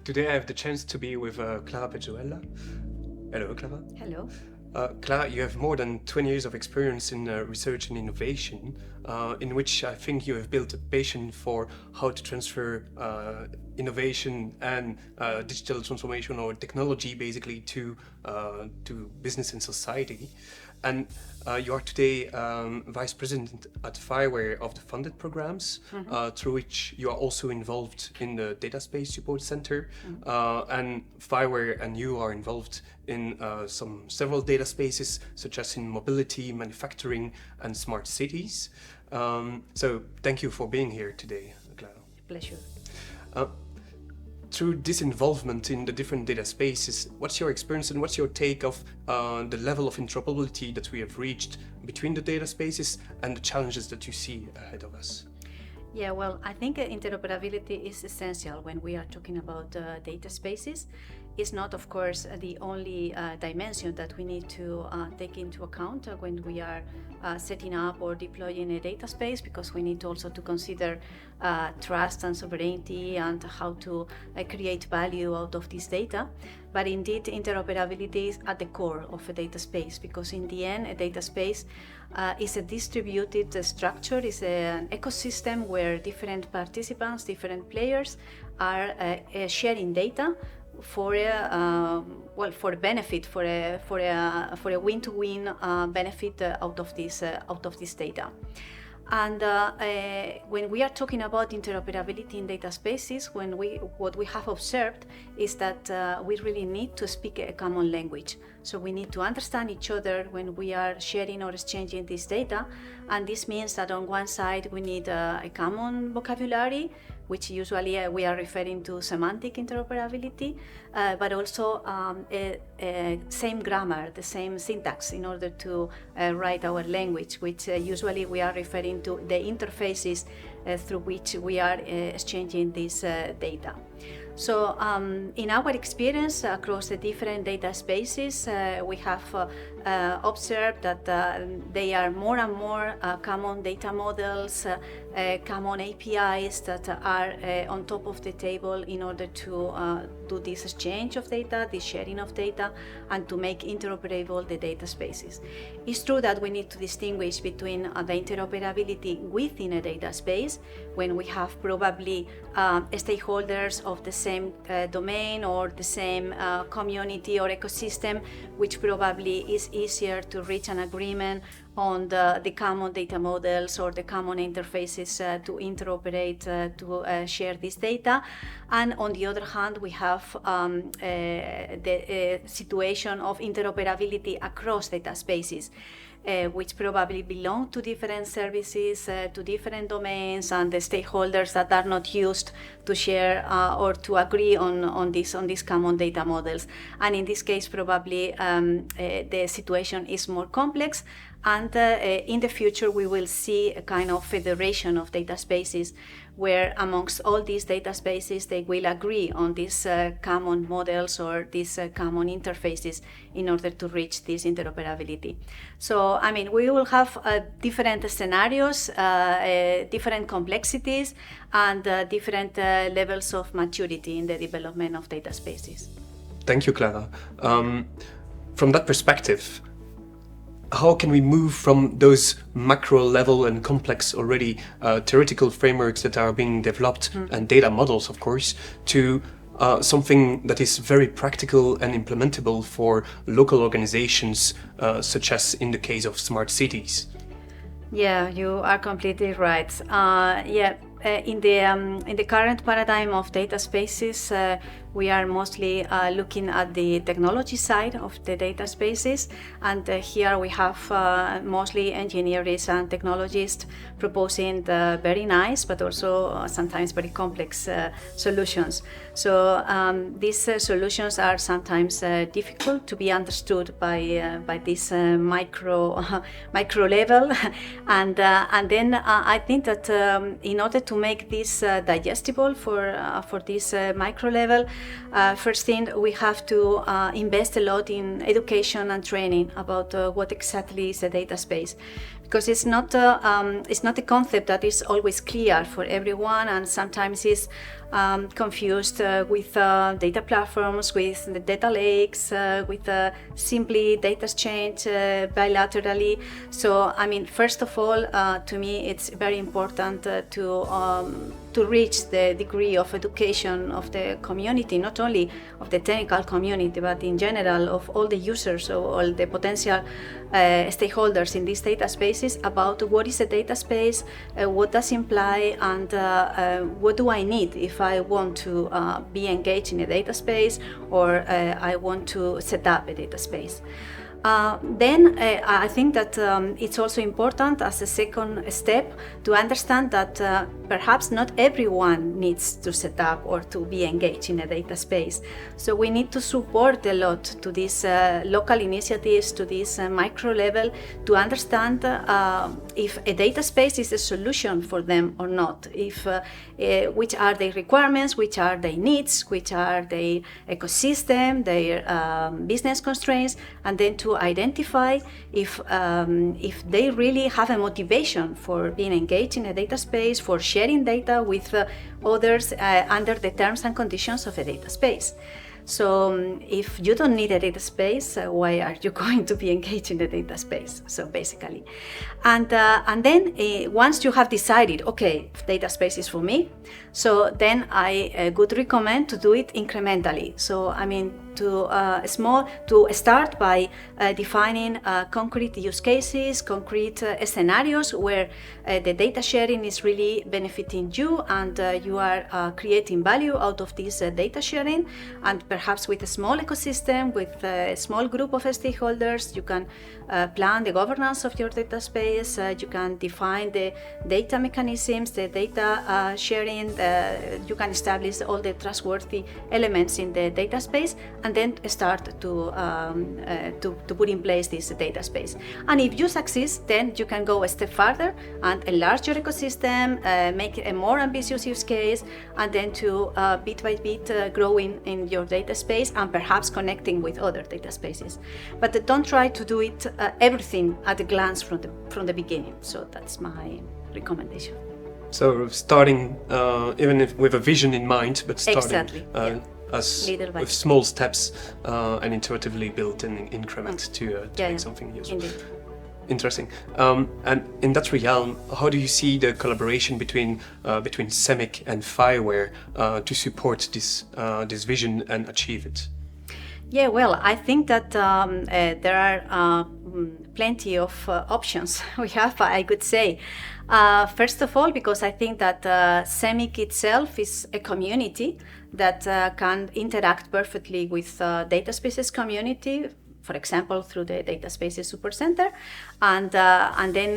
Today I have the chance to be with Clara Pezuela. Hello, Clara. Hello. Clara, you have more than 20 years of experience in research and innovation, in which I think you have built a passion for how to transfer innovation and digital transformation or technology basically to business and society. And you are today Vice President at FIWARE of the funded programs, through which you are also involved in the Data Space Support Center. And FIWARE and you are involved in several data spaces, such as in mobility, manufacturing, and smart cities. So thank you for being here today, Clara. Pleasure. Through this involvement in the different data spaces, what's your experience and what's your take of the level of interoperability that we have reached between the data spaces and the challenges that you see ahead of us? Yeah, well, I think interoperability is essential when we are talking about data spaces. It's not, of course, the only dimension that we need to take into account when we are setting up or deploying a data space, because we need also to consider trust and sovereignty and how to create value out of this data. But indeed, interoperability is at the core of a data space, because in the end, a data space is a distributed structure, is an ecosystem where different participants, different players are sharing data for a benefit, for a win-to-win benefit out of this data. And when we are talking about interoperability in data spaces, what we have observed is that we really need to speak a common language. So we need to understand each other when we are sharing or exchanging this data. And this means that on one side we need a common vocabulary, which usually we are referring to semantic interoperability, but also same grammar, the same syntax in order to write our language, which usually we are referring to the interfaces through which we are exchanging this data. So in our experience across the different data spaces, we have observed that there are more and more common data models, common APIs that are on top of the table in order to do this exchange of data, this sharing of data, and to make interoperable the data spaces. It's true that we need to distinguish between the interoperability within a data space, when we have probably stakeholders of the same domain or the same community or ecosystem, which probably is easier to reach an agreement on the common data models or the common interfaces to interoperate, to share this data. And on the other hand, we have the situation of interoperability across data spaces, which probably belong to different services, to different domains, and the stakeholders that are not used to share or to agree on these common data models. And in this case, probably the situation is more complex. And in the future, we will see a kind of federation of data spaces where amongst all these data spaces, they will agree on these common models or these common interfaces in order to reach this interoperability. So, I mean, we will have different scenarios, different complexities, and different levels of maturity in the development of data spaces. Thank you, Clara. From that perspective, how can we move from those macro level and complex already theoretical frameworks that are being developed and data models, of course, to something that is very practical and implementable for local organizations, such as in the case of smart cities? Yeah, you are completely right. In the current paradigm of data spaces, we are mostly looking at the technology side of the data spaces, and here we have mostly engineers and technologists proposing the very nice but also sometimes very complex solutions. So these solutions are sometimes difficult to be understood by this micro level, and then I think that in order to make this digestible for this micro level, first thing, we have to invest a lot in education and training about what exactly is a data space. because it's not a concept that is always clear for everyone, and sometimes is confused with data platforms, with the data lakes, with simply data exchange bilaterally. So, I mean, first of all, to me, it's very important to reach the degree of education of the community, not only of the technical community, but in general of all the users, or all the potential stakeholders in these data spaces, about what is a data space, what does it imply, and what do I need if I want to be engaged in a data space, or I want to set up a data space. Then I think that it's also important as a second step to understand that perhaps not everyone needs to set up or to be engaged in a data space. So we need to support a lot to these local initiatives, to this micro level, to understand if a data space is a solution for them or not, if which are their requirements, which are their needs, which are their ecosystem, their business constraints, and then to identify if they really have a motivation for being engaged in a data space, for sharing data with others under the terms and conditions of a data space. So if you don't need a data space, why are you going to be engaged in the data space? So basically, and then once you have decided, okay, data space is for me, so then I would recommend to do it incrementally. So I mean, to start by defining concrete use cases, concrete scenarios where the data sharing is really benefiting you, and you are creating value out of this data sharing. And perhaps with a small ecosystem, with a small group of stakeholders, you can plan the governance of your data space, you can define the data mechanisms, the data sharing, you can establish all the trustworthy elements in the data space, and then start to put in place this data space. And if you succeed, then you can go a step further and enlarge your ecosystem, make a more ambitious use case, and then to bit by bit growing in your data space and perhaps connecting with other data spaces. But don't try to do it everything at a glance from the beginning. So that's my recommendation. So starting even if with a vision in mind, but starting exactly. with small steps and iteratively built in increments to make something useful. Indeed. Interesting. And in that realm, how do you see the collaboration between SEMIC and FIWARE to support this vision and achieve it? Yeah, well, I think that there are plenty of options we have, I could say. First of all, because I think that SEMIC itself is a community that can interact perfectly with data spaces community, for example, through the Data Spaces Support Center, and then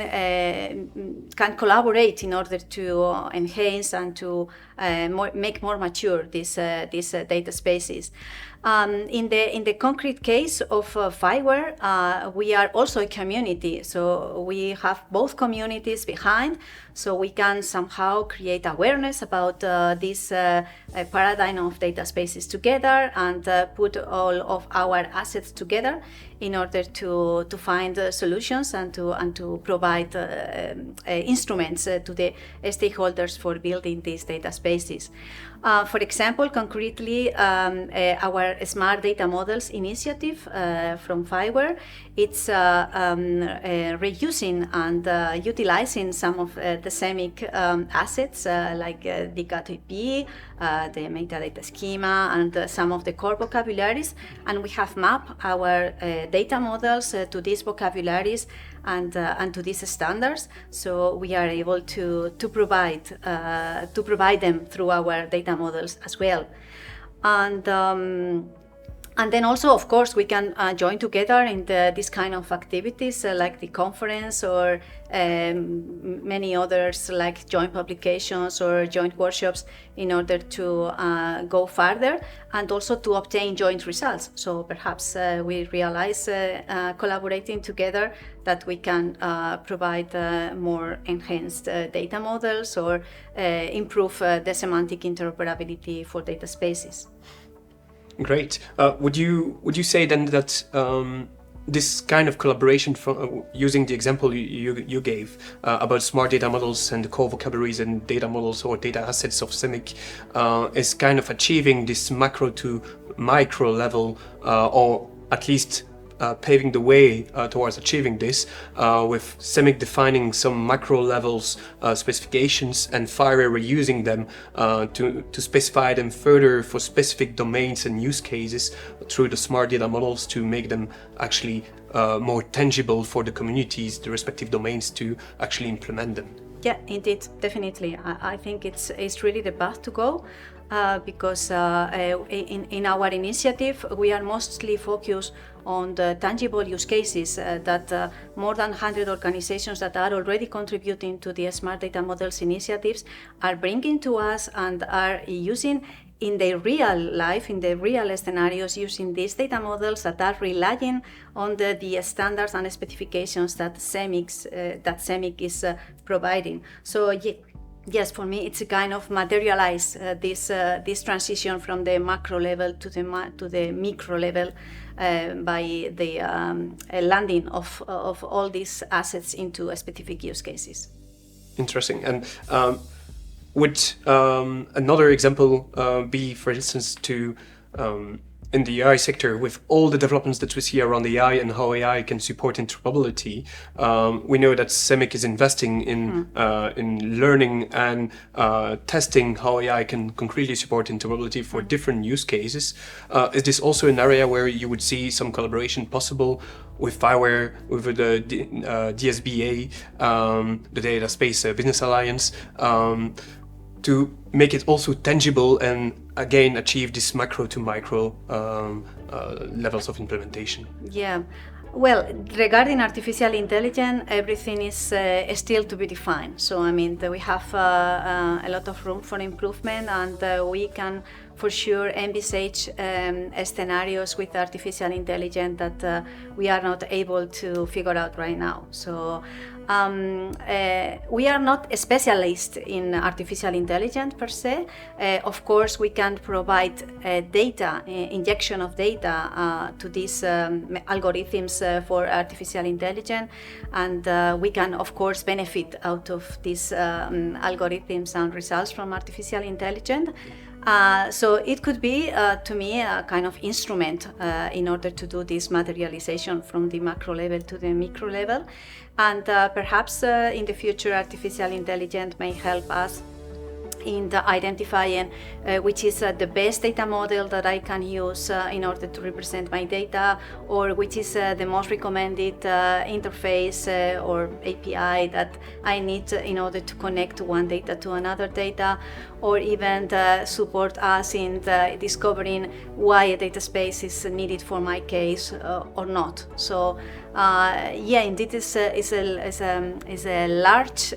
can collaborate in order to enhance and to make more mature these data spaces. In the concrete case of FIWARE, we are also a community, so we have both communities behind, so we can somehow create awareness about this paradigm of data spaces together, and put all of our assets together in order to find solutions and to provide instruments to the stakeholders for building these data spaces. For example, concretely, our Smart Data Models initiative from FIWARE, it's reusing and utilizing some of the SEMIC assets like the GATP, the metadata schema, and some of the core vocabularies, and we have mapped our data models to these vocabularies and to these standards, so we are able to provide them through our data models as well. And then also, of course, we can join together in this kind of activities like the conference, or many others like joint publications or joint workshops, in order to go further and also to obtain joint results. So perhaps we realize collaborating together that we can provide more enhanced data models, or improve the semantic interoperability for data spaces. Great. Would you say then that this kind of collaboration from using the example you gave about smart data models and the core vocabularies and data models or data assets of SEMIC is kind of achieving this macro to micro level, or at least paving the way towards achieving this, with SEMIC defining some macro levels specifications and FIWARE reusing them to specify them further for specific domains and use cases through the smart data models to make them actually more tangible for the communities, the respective domains, to actually implement them. Yeah, indeed, definitely. I think it's really the path to go. Because in our initiative we are mostly focused on the tangible use cases that more than 100 organizations that are already contributing to the Smart Data Models initiatives are bringing to us and are using in their real life, in the real scenarios, using these data models that are relying on the standards and specifications that SEMIC is providing. So yes, for me, it's a kind of materialize this transition from the macro level to the micro level by the landing of all these assets into specific use cases. Interesting. And would another example be, for instance, to in the AI sector, with all the developments that we see around AI and how AI can support interoperability, we know that SEMIC is investing in learning and testing how AI can concretely support interoperability for different use cases. Is this also an area where you would see some collaboration possible with FIWARE, with the DSBA, the Data Space Business Alliance, to make it also tangible and again achieve this macro to micro levels of implementation? Yeah, well, regarding artificial intelligence, everything is still to be defined. So I mean, we have a lot of room for improvement, and we can for sure envisage scenarios with artificial intelligence that we are not able to figure out right now. So we are not a specialist in artificial intelligence per se. Of course, we can provide data, injection of data to these algorithms for artificial intelligence, and we can of course benefit out of these algorithms and results from artificial intelligence. So it could be, to me, a kind of instrument in order to do this materialization from the macro level to the micro level. And perhaps in the future, artificial intelligence may help us in identifying which is the best data model that I can use in order to represent my data, or which is the most recommended interface or API that I need in order to connect one data to another data, or even support us in discovering why a data space is needed for my case or not. So yeah, indeed, it's a large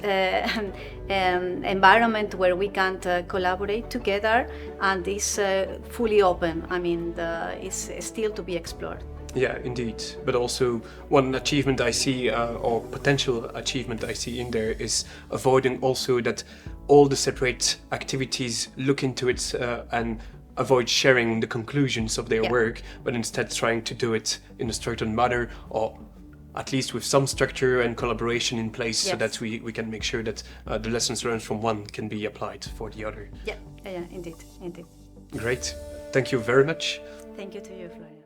environment where we can collaborate together, and is fully open. I mean, it's still to be explored. Yeah, indeed. But also one achievement I see, or potential achievement I see in there, is avoiding also that all the separate activities look into it and avoid sharing the conclusions of their work, but instead trying to do it in a certain manner, or at least with some structure and collaboration in place, so that we can make sure that the lessons learned from one can be applied for the other. Yeah, indeed. Great. Thank you very much. Thank you to you, Florian.